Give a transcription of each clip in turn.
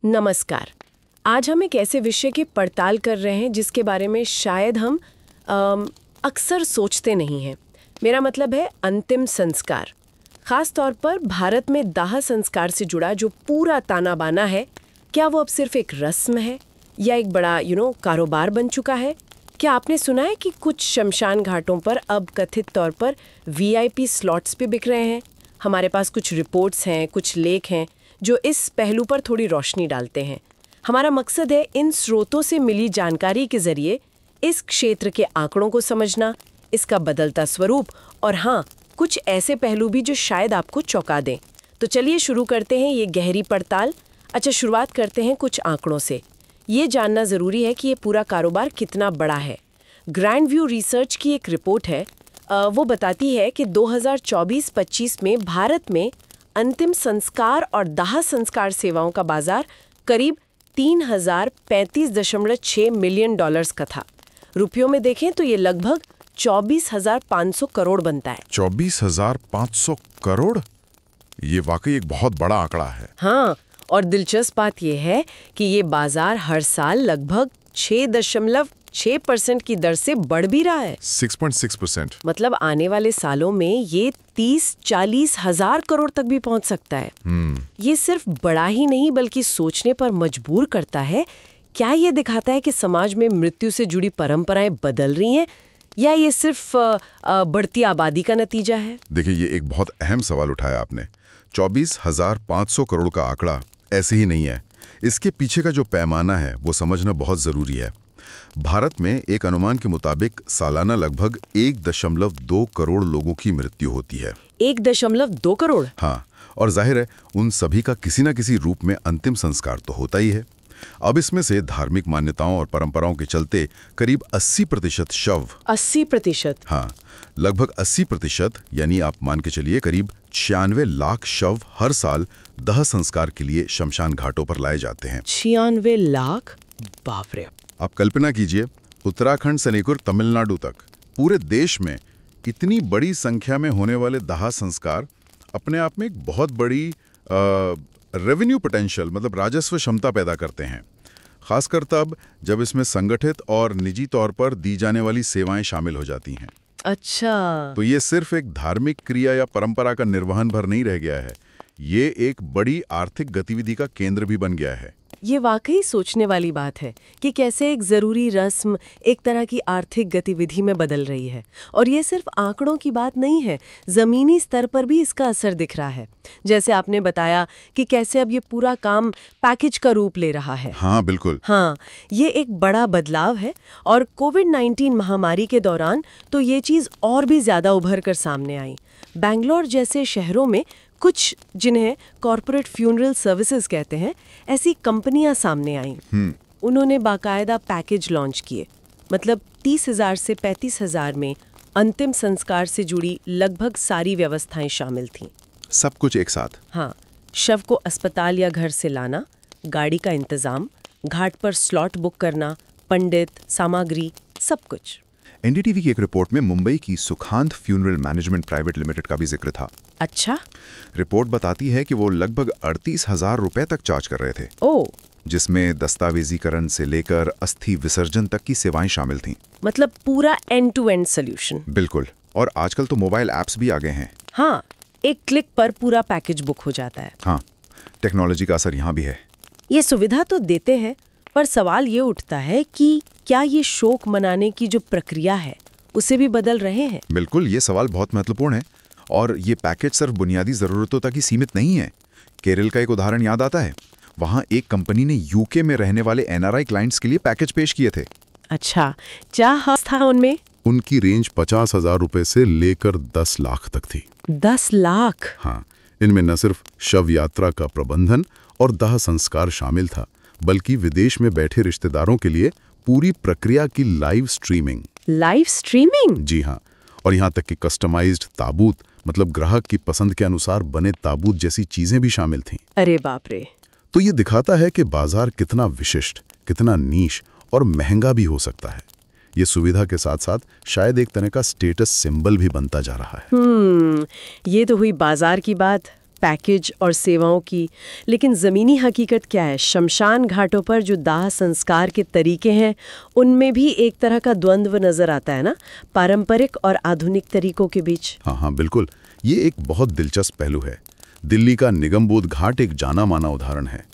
नमस्कार। आज हम एक ऐसे विषय की पड़ताल कर रहे हैं जिसके बारे में शायद हम अक्सर सोचते नहीं हैं। मेरा मतलब है अंतिम संस्कार। खास तौर पर भारत में दाह संस्कार से जुड़ा जो पूरा ताना बाना है, क्या वो अब सिर्फ एक रस्म है या एक बड़ा कारोबार बन चुका है? क्या आपने सुना है कि कुछ शमशान घाटों पर अब कथित तौर पर VIP स्लॉट्स भी बिक रहे हैं? हमारे पास कुछ रिपोर्ट्स हैं, कुछ लेख हैं जो इस पहलू पर थोड़ी रोशनी डालते हैं। हमारा मकसद है इन स्रोतों से मिली जानकारी के जरिए इस क्षेत्र के आंकड़ों को समझना, इसका बदलता स्वरूप और हाँ, कुछ ऐसे पहलू भी जो शायद आपको चौंका दें। तो चलिए शुरू करते हैं ये गहरी पड़ताल। अच्छा, शुरुआत करते हैं कुछ आंकड़ों से। ये जानना ज़रूरी है कि ये पूरा कारोबार कितना बड़ा है। ग्रैंड व्यू रिसर्च की एक रिपोर्ट है, वो बताती है कि 2024-25 में भारत में अंतिम संस्कार और दाह संस्कार सेवाओं का बाजार करीब $3035.6 मिलियन का था। रुपयों में देखें तो ये लगभग 24,500 करोड़ बनता है। 24,500 करोड़? ये वाकई एक बहुत बड़ा आंकड़ा है। हाँ, और दिलचस्प बात यह है कि ये बाजार हर साल लगभग 6.6% की दर से बढ़ भी रहा है। 6.6%। मतलब आने वाले सालों में ये 30-40 हजार करोड़ तक भी पहुंच सकता है। ये सिर्फ बड़ा ही नहीं बल्कि सोचने पर मजबूर करता है। क्या ये दिखाता है कि समाज में मृत्यु से जुड़ी परंपराएं बदल रही हैं या ये सिर्फ बढ़ती आबादी का नतीजा है? देखिए, ये एक बहुत अहम सवाल उठाया आपने। 24,500 करोड़ का आंकड़ा ऐसे ही नहीं है। इसके पीछे का जो पैमाना है वो समझना बहुत जरूरी है। भारत में एक अनुमान के मुताबिक सालाना लगभग 1.2 करोड़ लोगों की मृत्यु होती है। 1.2 करोड़? हाँ, और जाहिर है उन सभी का किसी न किसी रूप में अंतिम संस्कार तो होता ही है। अब इसमें से धार्मिक मान्यताओं और परंपराओं के चलते करीब 80% शव। 80%? हाँ, लगभग 80%, यानी आप मान के चलिए करीब 96 लाख शव हर साल दाह संस्कार के लिए शमशान घाटों पर लाए जाते हैं। 96 लाख? बाप रे। आप कल्पना कीजिए, उत्तराखंड से लेकर तमिलनाडु तक पूरे देश में इतनी बड़ी संख्या में होने वाले दाह संस्कार अपने आप में एक बहुत बड़ी रेवेन्यू पोटेंशियल, मतलब राजस्व क्षमता पैदा करते हैं। खासकर तब जब इसमें संगठित और निजी तौर पर दी जाने वाली सेवाएं शामिल हो जाती हैं। अच्छा, तो ये सिर्फ एक धार्मिक क्रिया या परंपरा का निर्वहन भर नहीं रह गया है, ये एक बड़ी आर्थिक गतिविधि का केंद्र भी बन गया है। ये वाकई सोचने वाली बात है कि कैसे एक जरूरी रस्म एक तरह की आर्थिक गतिविधि में बदल रही है। और ये सिर्फ आंकड़ों की बात नहीं है, जमीनी स्तर पर भी इसका असर दिख रहा है। जैसे आपने बताया कि कैसे अब ये पूरा काम पैकेज का रूप ले रहा है। हाँ, बिल्कुल। हाँ, ये एक बड़ा बदलाव है और कोविड-19 महामारी के दौरान तो ये चीज़ और भी ज्यादा उभर कर सामने आई। बैंगलोर जैसे शहरों में कुछ, जिन्हें कॉरपोरेट फ्यूनरल सर्विसेज कहते हैं, ऐसी कंपनियां सामने आईं। उन्होंने बाकायदा पैकेज लॉन्च किए। मतलब 30,000 से 35,000 में अंतिम संस्कार से जुड़ी लगभग सारी व्यवस्थाएं शामिल थीं। सब कुछ एक साथ? हाँ, शव को अस्पताल या घर से लाना, गाड़ी का इंतजाम, घाट पर स्लॉट बुक करना, पंडित, सामग्री, सब कुछ। NDTV की एक रिपोर्ट में मुंबई की सुखांत फ्यूनरल मैनेजमेंट प्राइवेट लिमिटेड का भी जिक्र था। अच्छा? रिपोर्ट बताती है कि वो लगभग 38,000 रुपए तक चार्ज कर रहे थे। ओह! जिसमें दस्तावेजीकरण से लेकर अस्थि विसर्जन तक की सेवाएं शामिल थीं। मतलब पूरा एंड टू एंड सोल्यूशन। बिल्कुल। और आजकल तो मोबाइल ऐप्स भी आ गए हैं। हाँ, एक क्लिक पर पूरा पैकेज बुक हो जाता है। हाँ, टेक्नोलॉजी का असर यहाँ भी है। ये सुविधा तो देते हैं, पर सवाल ये उठता है कि क्या ये शोक मनाने की जो प्रक्रिया है उसे भी बदल रहे हैं? बिल्कुल, ये सवाल बहुत महत्वपूर्ण है। और ये पैकेज सिर्फ बुनियादी जरूरतों तक ही सीमित नहीं है। केरल का एक उदाहरण याद आता है। वहाँ एक कंपनी ने UK में रहने वाले NRI क्लाइंट्स के लिए पैकेज पेश किए थे। अच्छा, क्या था उनमें? उनकी रेंज 50,000 रुपए से लेकर 10 लाख तक थी। 10 लाख? हाँ, इनमें न सिर्फ शव यात्रा का प्रबंधन और दाह संस्कार शामिल था, बल्कि विदेश में बैठे रिश्तेदारों के लिए पूरी प्रक्रिया की लाइव स्ट्रीमिंग। Live streaming? जी हाँ, और यहाँ तक कि कस्टमाइज्ड ताबूत, मतलब ग्राहक की पसंद के अनुसार बने ताबूत जैसी चीजें भी शामिल थीं। अरे बाप रे। तो ये दिखाता है कि बाजार कितना विशिष्ट, कितना नीश और महंगा भी हो सकता है। ये सुविधा के साथ साथ शायद एक तरह का स्टेटस सिंबल भी बनता जा रहा है। ये तो हुई बाजार की बात। पैकेज और सेवाओं की, लेकिन ज़मीनी हकीकत क्या है? शमशान घाटों पर जो दाह संस्कार के तरीके हैं, उनमें भी एक तरह का द्वंद्व नज़र आता है ना, पारंपरिक और आधुनिक तरीकों के बीच। हाँ, बिल्कुल। ये एक बहुत दिलचस्प पहलू है। दिल्ली का निगमबोध घाट एक जाना माना उदाहरण है।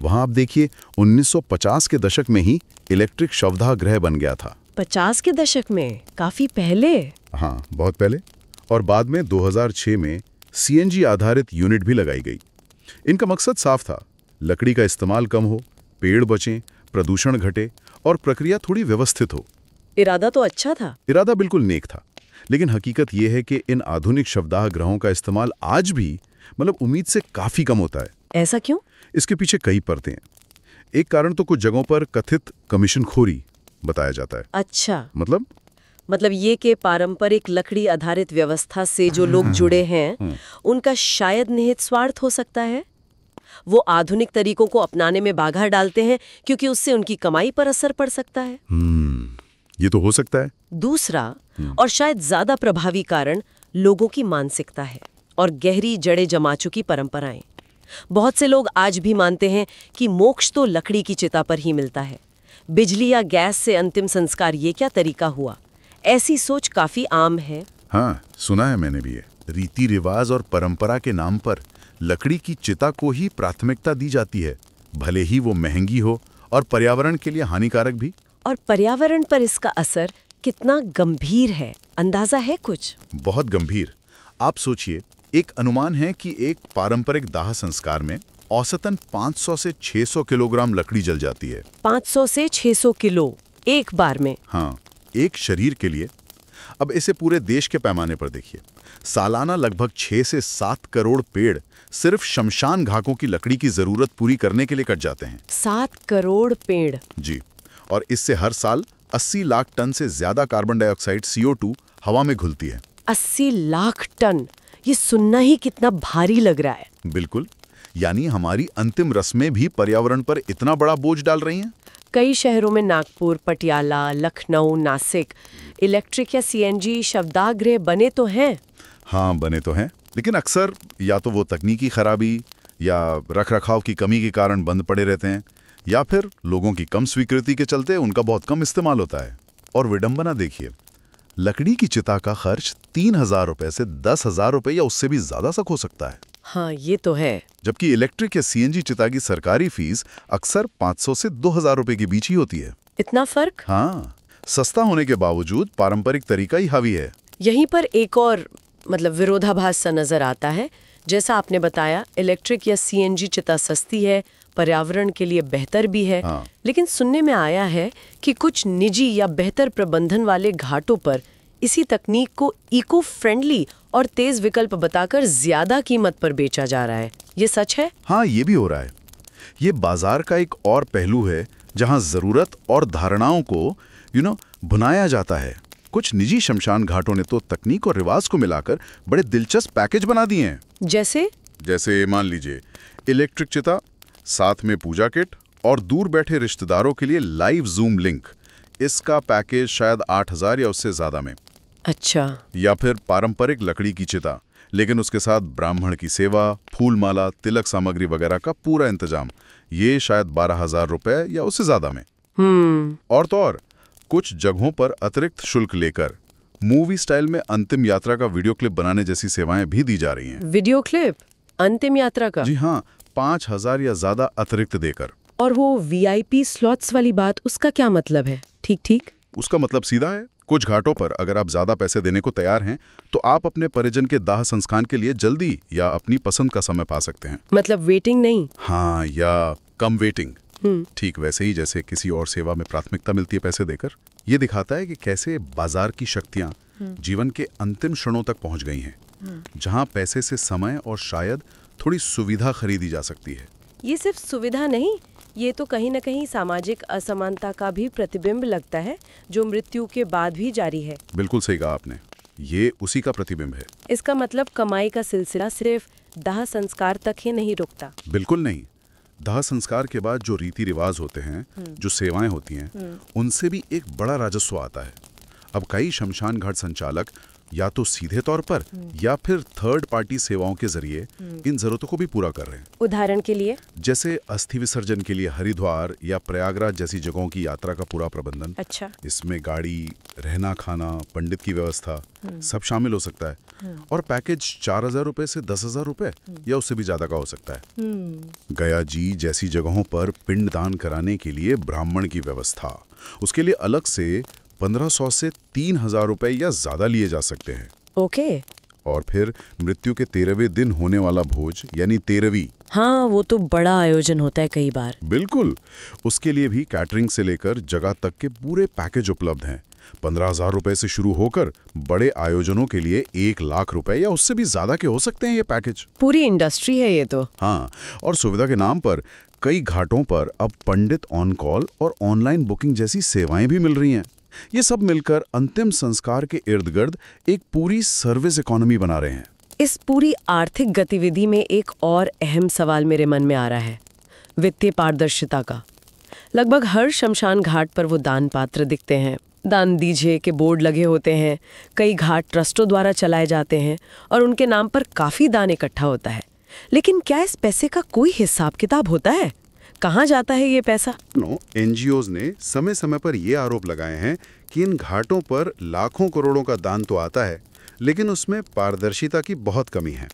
वहाँ आप देखिए 1950 के दशक में ही इलेक्ट्रिक शवदाह गृह बन गया था। 50 के दशक में? काफ़ी पहले। हाँ, बहुत पहले। और बाद में 2006 में सीएनजी आधारित यूनिट भी लगाई गई। इनका मकसद साफ था, लकड़ी का इस्तेमाल कम हो, पेड़ बचें, प्रदूषण घटे और प्रक्रिया थोड़ी व्यवस्थित हो। इरादा तो अच्छा था। इरादा बिल्कुल नेक था, लेकिन हकीकत यह है कि इन आधुनिक शवदाह गृहों का इस्तेमाल आज भी उम्मीद से काफी कम होता है। ऐसा क्यों? इसके पीछे कई परतें हैं। एक कारण तो कुछ जगहों पर कथित कमीशनखोरी बताया जाता है। अच्छा, मतलब ये कि पारंपरिक लकड़ी आधारित व्यवस्था से जो लोग जुड़े हैं, उनका शायद निहित स्वार्थ हो सकता है। वो आधुनिक तरीकों को अपनाने में बाधा डालते हैं क्योंकि उससे उनकी कमाई पर असर पड़ सकता है। ये तो हो सकता है। दूसरा और शायद ज्यादा प्रभावी कारण लोगों की मानसिकता है और गहरी जड़ें जमा चुकी परंपराएं। बहुत से लोग आज भी मानते हैं कि मोक्ष तो लकड़ी की चिता पर ही मिलता है। बिजली या गैस से अंतिम संस्कार ये क्या तरीका हुआ? ऐसी सोच काफी आम है। हाँ, सुना है मैंने भी ये। रीति रिवाज और परंपरा के नाम पर लकड़ी की चिता को ही प्राथमिकता दी जाती है, भले ही वो महंगी हो और पर्यावरण के लिए हानिकारक भी। और पर्यावरण पर इसका असर कितना गंभीर है, अंदाजा है कुछ? बहुत गंभीर। आप सोचिए, एक अनुमान है कि एक पारंपरिक दाह संस्कार में औसतन 500 से 600 किलोग्राम लकड़ी जल जाती है। 500 से 600 किलो एक बार में? हाँ, एक शरीर के लिए। अब इसे पूरे देश के पैमाने पर देखिए। सालाना लगभग 6 से 7 करोड़ पेड़ सिर्फ शमशान घाटों की लकड़ी की जरूरत पूरी करने के लिए कट जाते हैं। 7 करोड़ पेड़? जी। और इससे हर साल 80 लाख टन से ज्यादा कार्बन डाइऑक्साइड CO2 हवा में घुलती है। 80 लाख टन? ये सुनना ही कितना भारी लग रहा है। बिल्कुल। यानी हमारी अंतिम रस्में भी पर्यावरण पर इतना बड़ा बोझ डाल रही हैं। कई शहरों में नागपुर, पटियाला, लखनऊ, नासिक इलेक्ट्रिक या सीएनजी शवदाह गृह बने तो हैं। हाँ, बने तो हैं, लेकिन अक्सर या तो वो तकनीकी खराबी या रखरखाव की कमी के कारण बंद पड़े रहते हैं, या फिर लोगों की कम स्वीकृति के चलते उनका बहुत कम इस्तेमाल होता है। और विडंबना देखिए, लकड़ी की चिता का खर्च 3,000 रुपए से 10,000 रुपए या उससे भी ज्यादा तक हो सकता है। हाँ, ये तो है। जबकि इलेक्ट्रिक या सीएनजी चिता की सरकारी फीस अक्सर 500 से 2,000 रुपए के बीच ही होती है। इतना फर्क? हाँ, सस्ता होने के बावजूद पारंपरिक तरीका ही हावी है। यहीं पर एक और विरोधाभास सा नजर आता है। जैसा आपने बताया, इलेक्ट्रिक या सीएनजी चिता सस्ती है, पर्यावरण के लिए बेहतर भी है। हाँ। लेकिन सुनने में आया है कि कुछ निजी या बेहतर प्रबंधन वाले घाटों पर इसी तकनीक को इको फ्रेंडली और तेज विकल्प बताकर ज्यादा कीमत पर बेचा जा रहा है। ये सच है? हाँ, ये भी हो रहा है। ये बाजार का एक और पहलू है जहां जरूरत और धारणाओं को भुनाया जाता है। कुछ निजी शमशान घाटों ने तो तकनीक और रिवाज को मिलाकर बड़े दिलचस्प पैकेज बना दिए हैं। जैसे मान लीजिए, इलेक्ट्रिक चिता, साथ में पूजा किट और दूर बैठे रिश्तेदारों के लिए लाइव जूम लिंक। इसका पैकेज शायद 8,000 या उससे ज्यादा में। अच्छा। या फिर पारंपरिक लकड़ी की चिता, लेकिन उसके साथ ब्राह्मण की सेवा, फूलमाला, तिलक सामग्री वगैरह का पूरा इंतजाम। ये शायद 12,000 रुपए या उससे ज्यादा में। और तो और, कुछ जगहों पर अतिरिक्त शुल्क लेकर मूवी स्टाइल में अंतिम यात्रा का वीडियो क्लिप बनाने जैसी सेवाएं भी दी जा रही हैं। वीडियो क्लिप अंतिम यात्रा का? जी हाँ, 5,000 या ज्यादा अतिरिक्त देकर। और वो VIP स्लॉट्स वाली बात, उसका क्या मतलब है? ठीक। उसका मतलब सीधा है। कुछ घाटों पर अगर आप ज्यादा पैसे देने को तैयार हैं, तो आप अपने परिजन के दाह संस्कार के लिए जल्दी या अपनी पसंद का समय पा सकते हैं। मतलब वेटिंग नहीं? हाँ, या कम वेटिंग। ठीक वैसे ही जैसे किसी और सेवा में प्राथमिकता मिलती है पैसे देकर। ये दिखाता है कि कैसे बाजार की शक्तियां जीवन के अंतिम क्षणों तक पहुंच गई हैं, जहां पैसे से समय और शायद थोड़ी सुविधा खरीदी जा सकती है। ये सिर्फ सुविधा नहीं, ये तो कहीं न कहीं सामाजिक असमानता का भी प्रतिबिंब लगता है, जो मृत्यु के बाद भी जारी है। बिल्कुल सही कहा आपने, ये उसी का प्रतिबिंब है। इसका मतलब कमाई का सिलसिला सिर्फ दाह संस्कार तक ही नहीं रुकता। बिल्कुल नहीं। दाह संस्कार के बाद जो रीति रिवाज होते हैं, जो सेवाएं होती हैं, उनसे भी एक बड़ा राजस्व आता है। अब कई शमशान घाट संचालक या तो सीधे तौर पर या फिर थर्ड पार्टी सेवाओं के जरिए इन जरूरतों को भी पूरा कर रहे हैं। उदाहरण के लिए जैसे अस्थि विसर्जन के लिए हरिद्वार या प्रयागराज जैसी जगहों की यात्रा का पूरा प्रबंधन। अच्छा। इसमें गाड़ी, रहना खाना, पंडित की व्यवस्था सब शामिल हो सकता है। और पैकेज 4,000 रुपए से 10,000 रुपए या उससे भी ज्यादा का हो सकता है। गया जी जैसी जगहों पर पिंडदान कराने के लिए ब्राह्मण की व्यवस्था, उसके लिए अलग से 1,500 से 3,000 रुपए या ज्यादा लिए जा सकते हैं। ओके। और फिर मृत्यु के 13वें दिन होने वाला भोज यानी 13वीं। हाँ, वो तो बड़ा आयोजन होता है कई बार। बिल्कुल, उसके लिए भी कैटरिंग से लेकर जगह तक के पूरे पैकेज उपलब्ध हैं। 15,000 रुपए से शुरू होकर बड़े आयोजनों के लिए 1,00,000 रुपए या उससे भी ज्यादा के हो सकते हैं ये पैकेज। पूरी इंडस्ट्री है ये तो। हाँ, और सुविधा के नाम पर कई घाटों पर अब पंडित ऑन कॉल और ऑनलाइन बुकिंग जैसी सेवाएं भी मिल रही हैं। ये सब मिलकर अंतिम संस्कार के इर्द गिर्द एक पूरी सर्विस इकोनॉमी बना रहे हैं। इस पूरी आर्थिक गतिविधि में एक और अहम सवाल मेरे मन में आ रहा है, वित्तीय पारदर्शिता का। लगभग हर शमशान घाट पर वो दान पात्र दिखते हैं, दान दीजिए के बोर्ड लगे होते हैं, कई घाट ट्रस्टों द्वारा चलाए जाते हैं और उनके नाम पर काफी दान इकट्ठा होता है। लेकिन क्या इस पैसे का कोई हिसाब किताब होता है? कहाँ जाता है ये पैसा? एनजीओज ने समय समय पर ये आरोप लगाए हैं कि इन घाटों पर लाखों करोड़ों का दान तो आता है, लेकिन उसमें पारदर्शिता की बहुत कमी है।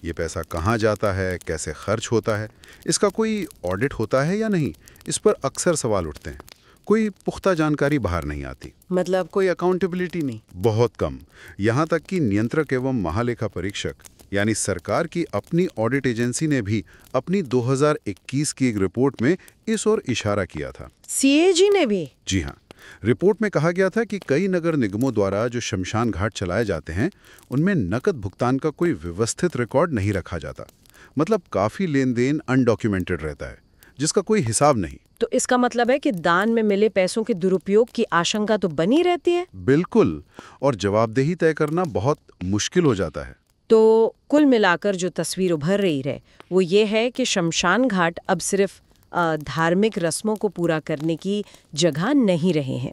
ये पैसा कहाँ जाता है, कैसे खर्च होता है, इसका कोई ऑडिट होता है या नहीं, इस पर अक्सर सवाल उठते हैं। कोई पुख्ता जानकारी बाहर नहीं आती। मतलब कोई अकाउंटेबिलिटी नहीं, बहुत कम। यहाँ तक कि नियंत्रक एवं महालेखा परीक्षक यानी सरकार की अपनी ऑडिट एजेंसी ने भी अपनी 2021 की एक रिपोर्ट में इस ओर इशारा किया था। सीएजी ने भी? जी हाँ, रिपोर्ट में कहा गया था कि कई नगर निगमों द्वारा जो शमशान घाट चलाए जाते हैं उनमें नकद भुगतान का कोई व्यवस्थित रिकॉर्ड नहीं रखा जाता। मतलब काफी लेन देन अनडॉक्यूमेंटेड रहता है, जिसका कोई हिसाब नहीं। तो इसका मतलब है कि दान में मिले पैसों के दुरुपयोग की आशंका तो बनी रहती है। बिल्कुल, और जवाबदेही तय करना बहुत मुश्किल हो जाता है। तो कुल मिलाकर जो तस्वीर उभर रही है वो ये है कि शमशान घाट अब सिर्फ धार्मिक रस्मों को पूरा करने की जगह नहीं रहे हैं।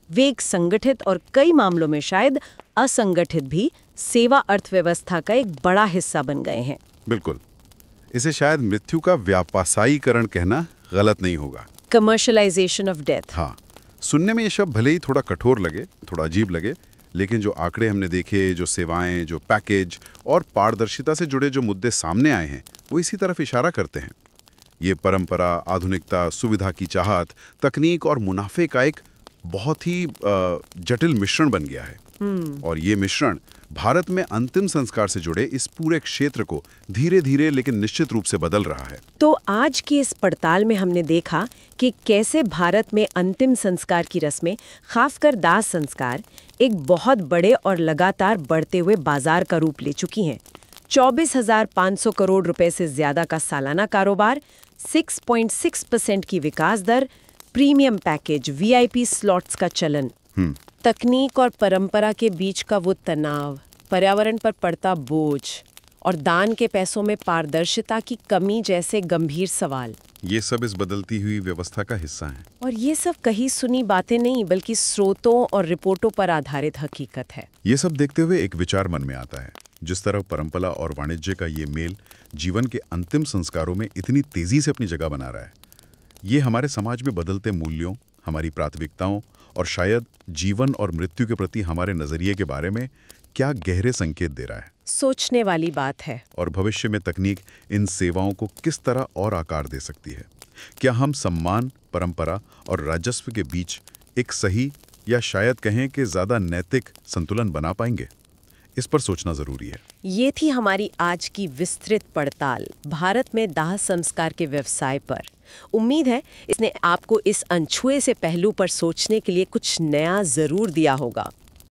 वे एक संगठित और कई मामलों में शायद असंगठित भी सेवा अर्थव्यवस्था का एक बड़ा हिस्सा बन गए हैं। बिल्कुल, इसे शायद मृत्यु का व्यावसायीकरण कहना गलत नहीं होगा। Commercialisation of death. हाँ, सुनने में ये शब्द भले ही थोड़ा कठोर लगे, थोड़ा अजीब लगे, लेकिन जो आंकड़े हमने देखे, जो सेवाएं, जो पैकेज और पारदर्शिता से जुड़े जो मुद्दे सामने आए हैं वो इसी तरफ इशारा करते हैं। ये परंपरा, आधुनिकता, सुविधा की चाहत, तकनीक और मुनाफे का एक बहुत ही जटिल मिश्रण बन गया है। और ये मिश्रण भारत में अंतिम संस्कार से जुड़े इस पूरे क्षेत्र को धीरे धीरे लेकिन निश्चित रूप से बदल रहा है। तो आज की इस पड़ताल में हमने देखा कि कैसे भारत में अंतिम संस्कार की रस्में, खासकर दाह संस्कार, एक बहुत बड़े और लगातार बढ़ते हुए बाजार का रूप ले चुकी हैं। 24,500 करोड़ रुपए से ज्यादा का सालाना कारोबार, 6.6% की विकास दर, प्रीमियम पैकेज, वीआईपी स्लॉट्स का चलन, तकनीक और परंपरा के बीच का वो तनाव, पर्यावरण पर पड़ता बोझ और दान के पैसों में पारदर्शिता की कमी जैसे गंभीर सवाल, ये सब इस बदलती हुई व्यवस्था का हिस्सा हैं। और ये सब कहीं सुनी बातें नहीं बल्कि स्रोतों और रिपोर्टों पर आधारित हकीकत है। ये सब देखते हुए एक विचार मन में आता है। जिस तरह परंपरा और वाणिज्य का ये मेल जीवन के अंतिम संस्कारों में इतनी तेजी से अपनी जगह बना रहा है, ये हमारे समाज में बदलते मूल्यों, हमारी प्राथमिकताओं और शायद जीवन और मृत्यु के प्रति हमारे नजरिए के बारे में क्या गहरे संकेत दे रहा है। सोचने वाली बात है। और भविष्य में तकनीक इन सेवाओं को किस तरह और आकार दे सकती है। क्या हम सम्मान, परंपरा और राजस्व के बीच एक सही या शायद कहें कि ज्यादा नैतिक संतुलन बना पाएंगे? इस पर सोचना जरूरी है। ये थी हमारी आज की विस्तृत पड़ताल भारत में दाह संस्कार के व्यवसाय पर। उम्मीद है इसने आपको इस अनछुए से पहलू पर सोचने के लिए कुछ नया जरूर दिया होगा।